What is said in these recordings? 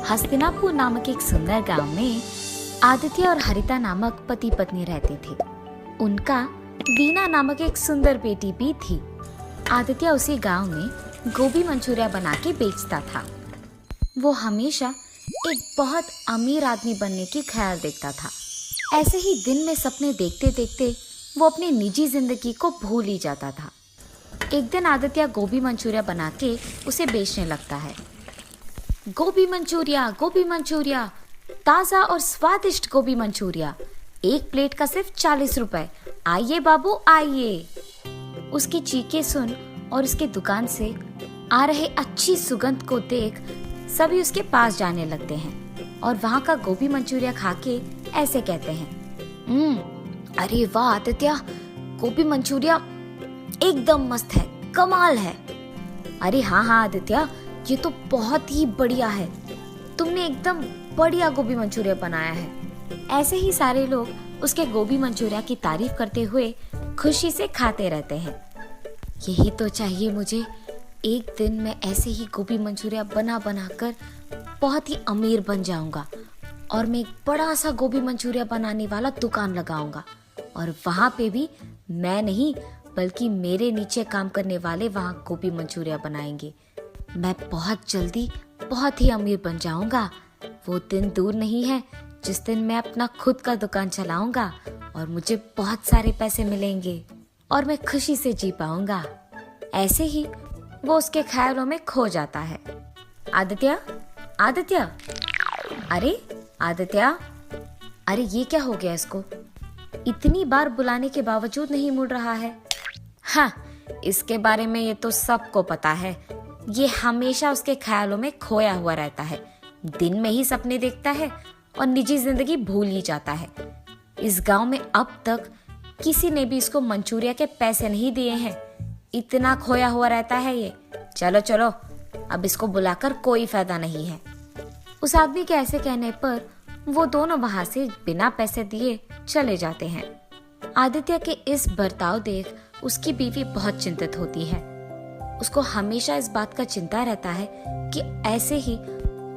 हस्तिनापुर नामक एक सुंदर गांव में आदित्य और हरिता नामक पति पत्नी रहते थे। उनका वीना नामक एक सुंदर बेटी भी थी। आदित्य उसी गांव में गोभी मंचूरिया बना के बेचता था। वो हमेशा एक बहुत अमीर आदमी बनने की ख्याल देखता था। ऐसे ही दिन में सपने देखते देखते वो अपनी निजी जिंदगी को भूल ही जाता था। एक दिन आदित्य गोभी मंचूरिया बना के उसे बेचने लगता है। गोभी मंचूरिया, ताज़ा और स्वादिष्ट गोभी मंचूरिया, एक प्लेट का सिर्फ 40 रुपए। आइए बाबू आइए। उसकी चीखें सुन और उसके दुकान से आ रहे अच्छी सुगंध को देख सभी उसके पास जाने लगते हैं और वहाँ का गोभी मंचूरिया खा के ऐसे कहते हैं, अरे वाह आदित्य, गोभी मंचूरिया एकदम मस्त है, कमाल है। अरे हाँ आदित्य, ये तो बहुत ही बढ़िया है, तुमने एकदम बढ़िया गोभी मंचूरिया बनाया है। ऐसे ही सारे लोग उसके गोभी मंचूरिया की तारीफ करते हुए खुशी से खाते रहते हैं। यही तो चाहिए मुझे, एक दिन मैं ऐसे ही गोभी मंचूरिया बना बना कर बहुत ही अमीर बन जाऊंगा और मैं एक बड़ा सा गोभी मंचूरिया बनाने वाला दुकान लगाऊंगा और वहाँ पे भी मैं नहीं बल्कि मेरे नीचे काम करने वाले वहाँ गोभी मंचूरिया बनाएंगे। मैं बहुत जल्दी बहुत ही अमीर बन जाऊंगा। वो दिन दूर नहीं है जिस दिन मैं अपना खुद का दुकान चलाऊंगा और मुझे बहुत सारे पैसे मिलेंगे और मैं खुशी से जी पाऊंगा। ऐसे ही वो उसके ख्यालों में खो जाता है। आदित्य, अरे आदित्य, अरे ये क्या हो गया इसको? इतनी बार बुलाने के बावजूद नहीं मुड़ रहा है। हाँ, इसके बारे में ये तो सबको पता है। ये हमेशा उसके ख्यालों में खोया हुआ रहता है, दिन में ही सपने देखता है और निजी जिंदगी भूल ही जाता है। इस गांव में अब तक किसी ने भी इसको मंचूरिया के पैसे नहीं दिए हैं। इतना खोया हुआ रहता है ये। चलो, अब इसको बुलाकर कोई फायदा नहीं है। उस आदमी के ऐसे कहने पर वो दोनों वहां से बिना पैसे दिए चले जाते हैं। आदित्य के इस बर्ताव देख उसकी बीवी बहुत चिंतित होती है। उसको हमेशा इस बात का चिंता रहता है कि ऐसे ही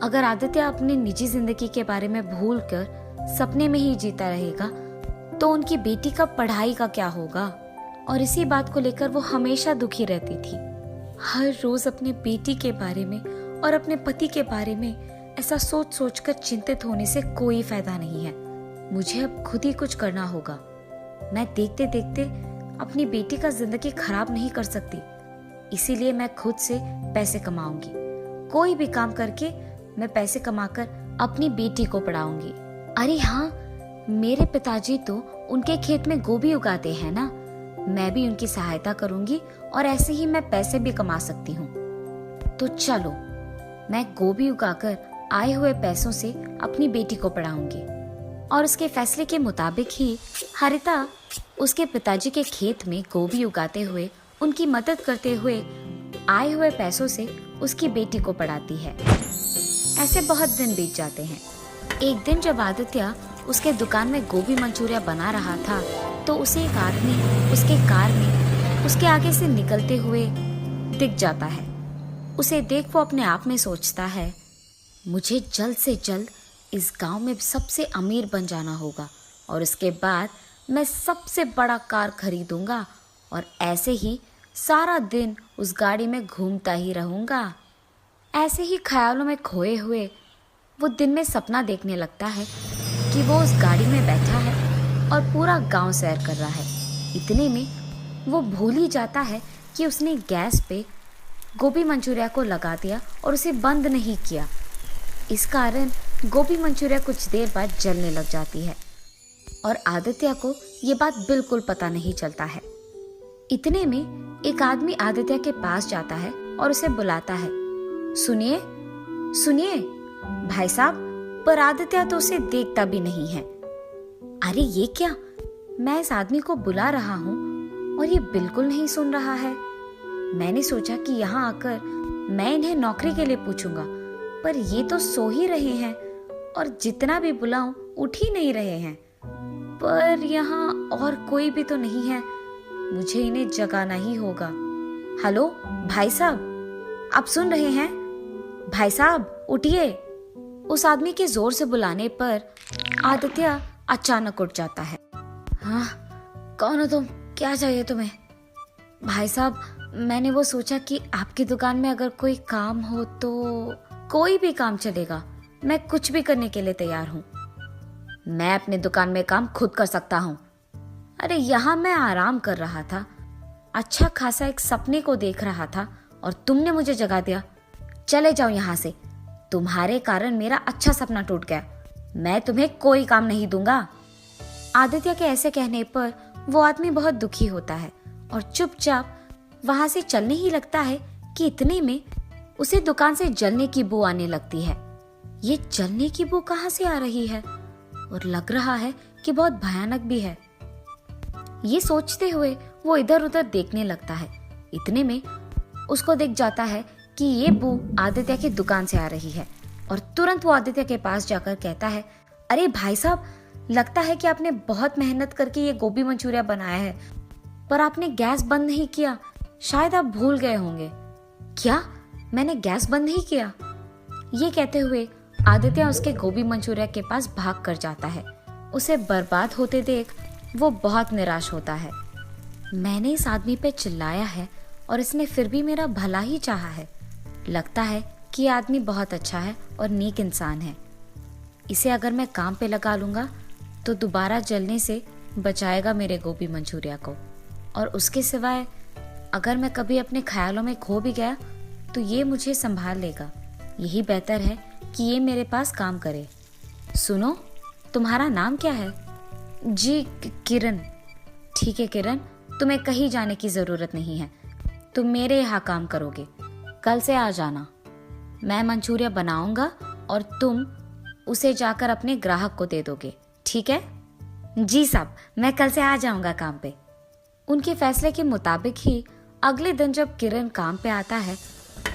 अगर आदित्य अपनी निजी जिंदगी के बारे में भूल कर सपने में ही जीता रहेगा तो उनकी बेटी का पढ़ाई का क्या होगा। और इसी बात को लेकर वो हमेशा दुखी रहती थी। हर रोज अपने बेटी के बारे में और अपने पति के बारे में ऐसा सोच सोच कर चिंतित होने से कोई फायदा नहीं है। मुझे अब खुद ही कुछ करना होगा। मैं देखते देखते अपनी बेटी का जिंदगी खराब नहीं कर सकती, इसीलिए मैं खुद से पैसे कमाऊंगी। कोई भी काम करके मैं पैसे कमाकर अपनी बेटी को पढ़ाऊंगी। अरे हाँ, मेरे पिताजी तो उनके खेत में गोभी उगाते हैं ना, मैं भी उनकी सहायता करूंगी और ऐसे ही मैं पैसे भी कमा सकती हूँ। तो चलो, मैं गोभी उगाकर आए हुए पैसों से अपनी बेटी को पढ़ाऊंगी। और उसके फैसले के मुताबिक ही हरिता उसके पिताजी के खेत में गोभी उगाते हुए उनकी मदद करते हुए आए हुए पैसों से उसकी बेटी को पढ़ाती है। ऐसे बहुत दिन बीत जाते हैं। एक दिन जब आदित्य उसके दुकान में गोभी मंचूरिया बना रहा था तो उसे एक आदमी उसके कार में उसके आगे से निकलते हुए दिख जाता है। उसे देख वो अपने आप में सोचता है, मुझे जल्द से जल्द इस गांव में सबसे अमीर बन जाना होगा और उसके बाद मैं सबसे बड़ा कार खरीदूंगा और ऐसे ही सारा दिन उस गाड़ी में घूमता ही रहूंगा। ऐसे ही ख्यालों में खोए हुए वो दिन में सपना देखने लगता है कि वो उस गाड़ी में बैठा है और पूरा गांव सैर कर रहा है। इतने में वो भूल ही जाता है कि उसने गैस पे गोभी मंचूरिया को लगा दिया और उसे बंद नहीं किया। इस कारण गोभी मंचूरिया कुछ देर बाद जलने लग जाती है और आदित्य को ये बात बिल्कुल पता नहीं चलता है। इतने में एक आदमी आदित्य के पास जाता है और उसे बुलाता है, सुनिए भाई साहब। पर आदित्य तो उसे देखता भी नहीं है। अरे ये क्या, मैं इस आदमी को बुला रहा हूँ और ये बिल्कुल नहीं सुन रहा है। मैंने सोचा कि यहाँ आकर मैं इन्हें नौकरी के लिए पूछूंगा, पर ये तो सो ही रहे हैं और जितना भी बुलाऊं उठ ही नहीं रहे हैं। पर यहाँ और कोई भी तो नहीं है, मुझे इन्हें जगाना ही होगा। हेलो भाई साहब, आप सुन रहे हैं? भाई साहब उठिए। उस आदमी के जोर से बुलाने पर आदित्य अचानक उठ जाता है। हाँ, कौन हो तुम? क्या चाहिए तुम्हें? भाई साहब, मैंने वो सोचा कि आपकी दुकान में अगर कोई काम हो तो। कोई भी काम चलेगा, मैं कुछ भी करने के लिए तैयार हूँ। मैं अपनी दुकान में काम खुद कर सकता हूँ। अरे यहाँ मैं आराम कर रहा था, अच्छा खासा एक सपने को देख रहा था और तुमने मुझे जगा दिया। चले जाओ यहाँ से, तुम्हारे कारण मेरा अच्छा सपना टूट गया। मैं तुम्हें कोई काम नहीं दूंगा। आदित्य के ऐसे कहने पर वो आदमी बहुत दुखी होता है और चुपचाप वहां से चलने ही लगता है कि इतने में उसे दुकान से जलने की बू आने लगती है। ये जलने की बू कहाँ से आ रही है और लग रहा है कि बहुत भयानक भी है। ये सोचते हुए वो इधर उधर देखने लगता है। इतने में उसको दिख जाता है कि ये बू आदित्य की दुकान से आ रही है और तुरंत वो आदित्य के पास जाकर कहता है, अरे भाई साहब, लगता है कि आपने बहुत मेहनत करके ये गोभी मंचूरिया बनाया है, पर आपने गैस बंद नहीं किया। शायद आप भूल गए होंगे। क्या? मैंने गैस बंद नहीं किया? ये कहते हुए आदित्य उसके गोभी मंचूरिया के पास भाग कर जाता है। उसे बर्बाद होते देख वो बहुत निराश होता है। मैंने इस आदमी पे चिल्लाया है और इसने फिर भी मेरा भला ही चाहा है। लगता है कि ये आदमी बहुत अच्छा है और नेक इंसान है। इसे अगर मैं काम पे लगा लूंगा तो दोबारा जलने से बचाएगा मेरे गोभी मंचूरिया को, और उसके सिवाय अगर मैं कभी अपने ख्यालों में खो भी गया तो ये मुझे संभाल लेगा। यही बेहतर है कि ये मेरे पास काम करे। सुनो, तुम्हारा नाम क्या है? जी, किरण। ठीक है किरण, तुम्हें कहीं जाने की जरूरत नहीं है। तुम मेरे यहाँ काम करोगे। कल से आ जाना। मैं मंचूरिया बनाऊंगा और तुम उसे जाकर अपने ग्राहक को दे दोगे, ठीक है? जी साहब, मैं कल से आ जाऊंगा काम पे। उनके फैसले के मुताबिक ही अगले दिन जब किरण काम पे आता है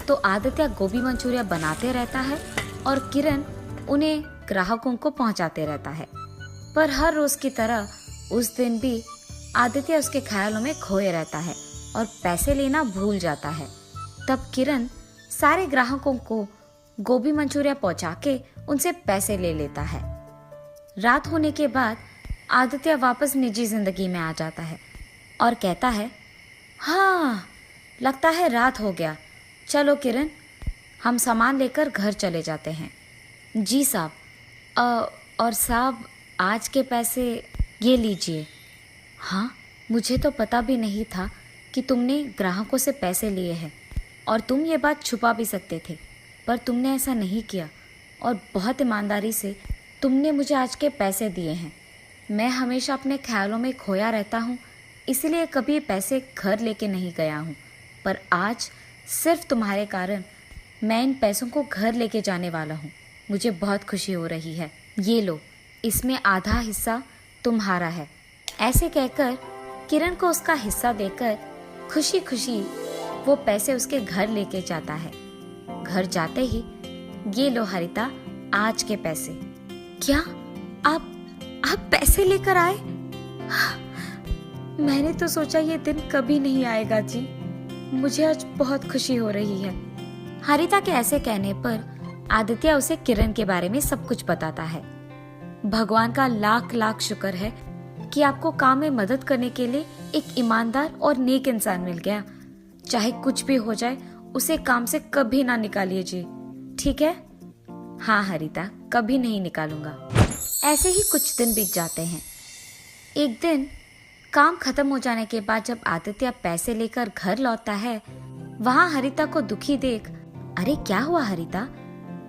तो आदित्य गोभी मंचूरिया बनाते रहता है और किरण उन्हें ग्राहकों को पहुंचाते रहता है। पर हर रोज की तरह उस दिन भी आदित्य उसके ख्यालों में खोए रहता है और पैसे लेना भूल जाता है। तब किरण सारे ग्राहकों को गोभी मंचूरिया पहुंचा के उनसे पैसे ले लेता है। रात होने के बाद आदित्य वापस निजी जिंदगी में आ जाता है और कहता है, हाँ, लगता है रात हो गया। चलो किरण, हम सामान लेकर घर चले जाते हैं। जी साहब। और साहब, आज के पैसे ये लीजिए। हाँ, मुझे तो पता भी नहीं था कि तुमने ग्राहकों से पैसे लिए हैं, और तुम ये बात छुपा भी सकते थे, पर तुमने ऐसा नहीं किया और बहुत ईमानदारी से तुमने मुझे आज के पैसे दिए हैं। मैं हमेशा अपने ख्यालों में खोया रहता हूँ, इसलिए कभी पैसे घर लेके नहीं गया हूँ, पर आज सिर्फ तुम्हारे कारण मैं इन पैसों को घर लेके जाने वाला हूँ। मुझे बहुत खुशी हो रही है। ये लो, इसमें आधा हिस्सा तुम्हारा है। ऐसे कहकर किरण को उसका हिस्सा देकर खुशी खुशी वो पैसे उसके घर लेके जाता है। घर जाते ही, ये लो हरिता, आज के पैसे। क्या? आप पैसे लेकर आए? मैंने तो सोचा ये दिन कभी नहीं आएगा जी। मुझे आज बहुत खुशी हो रही है। हरिता के ऐसे कहने पर आदित्य उसे किरण के बारे में सब कुछ बताता है। भगवान का लाख लाख शुक्र है कि आपको काम में मदद करने के लिए एक ईमानदार और नेक इंसान मिल गया। चाहे कुछ भी हो जाए, उसे काम से कभी ना निकालिए जी, ठीक है? हाँ हरिता, कभी नहीं निकालूंगा। ऐसे ही कुछ दिन बीत जाते हैं। एक दिन काम खत्म हो जाने के बाद जब आदित्य पैसे लेकर घर लौटता है, वहाँ हरिता को दुखी देख, अरे क्या हुआ हरिता,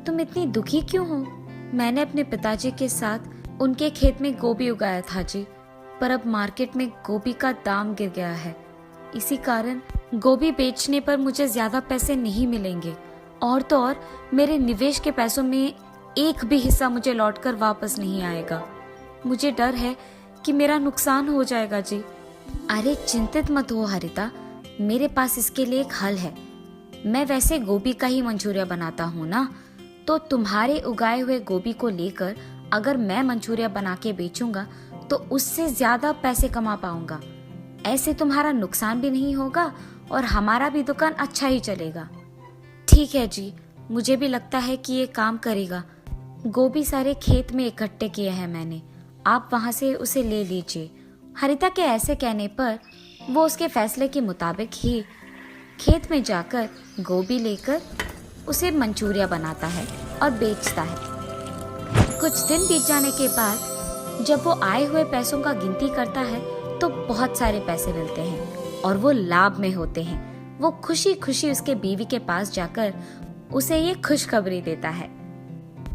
तुम इतनी दुखी क्यों हो? मैंने अपने पिताजी के साथ उनके खेत में गोभी उगाया था जी, पर अब मार्केट में गोभी का दाम गिर गया है। इसी कारण गोभी बेचने पर मुझे ज्यादा पैसे नहीं मिलेंगे, और तो और मेरे निवेश के पैसों में एक भी हिस्सा मुझे लौटकर वापस नहीं आएगा। मुझे डर है कि मेरा नुकसान हो जाएगा जी। अरे चिंतित मत हो हरिता, मेरे पास इसके लिए एक हल है। मैं वैसे गोभी का ही मंचूरिया बनाता हूँ ना, तो तुम्हारे उगाए हुए गोभी को लेकर अगर मैं मंचूरिया बना के बेचूंगा तो उससे ज्यादा पैसे कमा पाऊंगा। ऐसे तुम्हारा नुकसान भी नहीं होगा और हमारा भी दुकान अच्छा ही चलेगा। ठीक है जी, मुझे भी लगता है कि ये काम करेगा। गोभी सारे खेत में इकट्ठे किए हैं मैंने, आप वहां से उसे ले लीजिए। हरिता के ऐसे कहने पर वो उसके फैसले के मुताबिक ही खेत में जाकर गोभी लेकर उसे मंचूरिया बनाता है और बेचता है। कुछ दिन बीत जाने के बाद जब वो आए हुए पैसों का गिनती करता है तो बहुत सारे पैसे मिलते हैं और वो लाभ में होते हैं। वो खुशी खुशी उसके बीवी के पास जाकर उसे ये खुशखबरी देता है।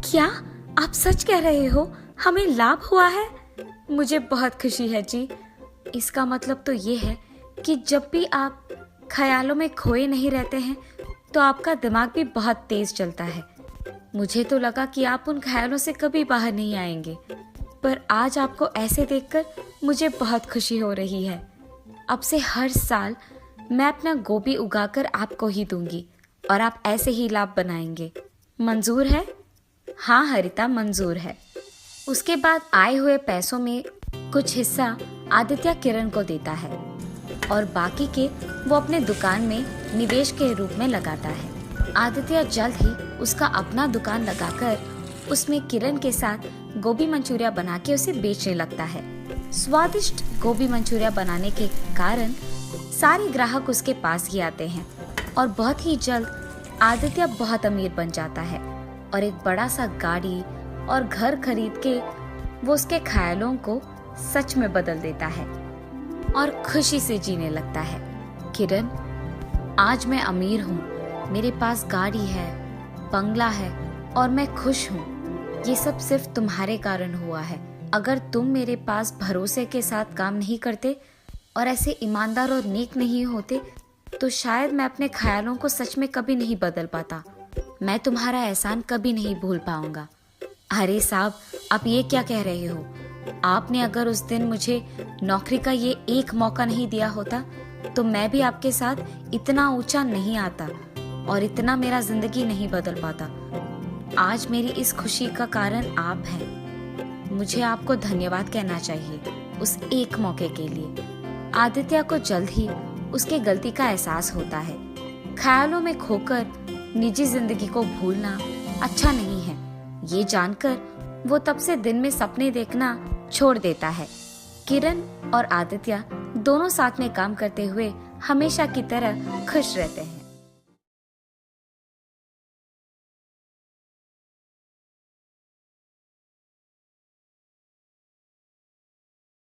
क्या आप सच कह रहे हो? हमें लाभ हुआ है? मुझे बहुत खुशी है जी। इसका मतलब तो ये है कि जब भी आप ख्यालों में खोए नहीं रहते हैं तो आपका दिमाग भी बहुत तेज चलता है। मुझे तो लगा कि आप उन ख्यालों से कभी बाहर नहीं आएंगे, पर आज आपको ऐसे देखकर मुझे बहुत खुशी हो रही है। अब से हर साल मैं अपना गोभी उगाकर आपको ही दूंगी और आप ऐसे ही लाभ बनाएंगे। मंजूर है? हाँ हरिता, मंजूर है। उसके बाद आए हुए पैसों में कुछ हिस्सा आदित्य किरण को देता है और बाकी के वो अपने दुकान में निवेश के रूप में लगाता है। आदित्य जल्द ही उसका अपना दुकान लगाकर उसमें किरण के साथ गोभी मंचूरिया बना के उसे बेचने लगता है। स्वादिष्ट गोभी मंचूरिया बनाने के कारण सारे ग्राहक उसके पास ही आते हैं और बहुत ही जल्द आदित्य बहुत अमीर बन जाता है और एक बड़ा सा गाड़ी और घर खरीद के वो उसके ख्यालों को सच में बदल देता है और खुशी से जीने लगता है। किरण, आज मैं अमीर हूँ, मेरे पास गाड़ी है, बंगला है और मैं खुश हूँ। ये सब सिर्फ तुम्हारे कारण हुआ है। अगर तुम मेरे पास भरोसे के साथ काम नहीं करते और ऐसे ईमानदार और नेक नहीं होते तो शायद मैं अपने ख्यालों को सच में कभी नहीं बदल पाता। मैं तुम्हारा एहसान कभी नहीं भूल पाऊंगा। अरे साहब, आप ये क्या कह रहे हो? आपने अगर उस दिन मुझे नौकरी का ये एक मौका नहीं दिया होता तो मैं भी आपके साथ इतना ऊंचा नहीं आता और इतना मेरा जिंदगी नहीं बदल पाता। आज मेरी इस खुशी का कारण आप हैं। मुझे आपको धन्यवाद कहना चाहिए उस एक मौके के लिए। आदित्य को जल्द ही उसके गलती का एहसास होता है। ख्यालों में खोकर निजी जिंदगी को भूलना अच्छा नहीं है। ये जानकर वो तब से दिन में सपने देखना छोड़ देता है। किरण और आदित्य दोनों साथ में काम करते हुए हमेशा की तरह खुश रहते हैं।